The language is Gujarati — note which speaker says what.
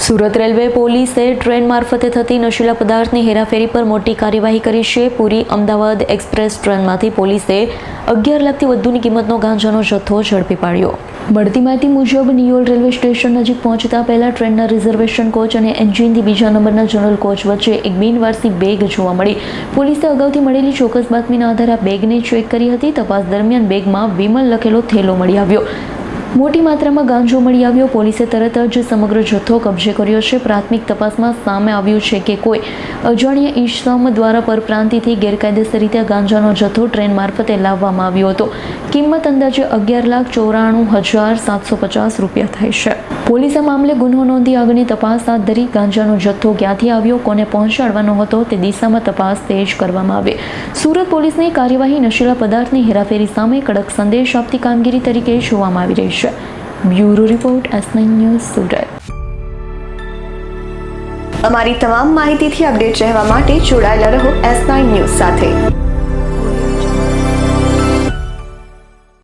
Speaker 1: સુરત રેલવે પોલીસે ટ્રેન મારફતે થતી નશીલા પદાર્થની હેરાફેરી પર મોટી કાર્યવાહી કરી છે. પૂરી અમદાવાદ એક્સપ્રેસ ટ્રેનમાંથી પોલીસે 11 લાખથી વધુની કિંમતનો ગાંજાનો જથ્થો ઝડપી પાડ્યો. મળતી માહિતી મુજબ નિયોલ રેલવે સ્ટેશન નજીક પહોંચતા પહેલા ટ્રેનના રિઝર્વેશન કોચ અને એન્જિનથી બીજા નંબરના જનરલ કોચ વચ્ચે એક બિનવારસી બેગ જોવા મળી. પોલીસે અગાઉથી મળેલી ચોક્કસ બાતમીના આધારે આ બેગને ચેક કરી હતી. તપાસ દરમિયાન બેગમાં વિમલ લખેલો થેલો મળી આવ્યો. મોટી માત્રામાં ગાંજો મળી આવ્યો. પોલીસે તરત જ સમગ્ર જથ્થો કબજે કર્યો છે. પ્રાથમિક તપાસમાં સામે આવ્યું છે કે કોઈ અજાણ્યા ઈસમ દ્વારા પરપ્રાંતિથી ગેરકાયદેસર રીતે ગાંજાનો જથ્થો ટ્રેન મારફતે લાવવામાં આવ્યો હતો. કિંમત અંદાજે 11,94,750 રૂપિયા થાય છે. પોલીસે મામલે ગુનો નોંધી આગળની તપાસ હાથ ધરી. ગાંજાનો જથ્થો ક્યાંથી આવ્યો, કોને પહોંચાડવાનો હતો તે દિશામાં તપાસ તેજ કરવામાં આવી. સુરત પોલીસની કાર્યવાહી નશીલા પદાર્થની હેરાફેરી સામે કડક સંદેશ આપતી કામગીરી તરીકે જોવામાં આવી રહી છે. Bureau report S9 news Surat.
Speaker 2: અમારી તમામ માહિતીથી અપડેટ રહેવા માટે જોડાયેલા રહો S9 ન્યૂઝ સાથે.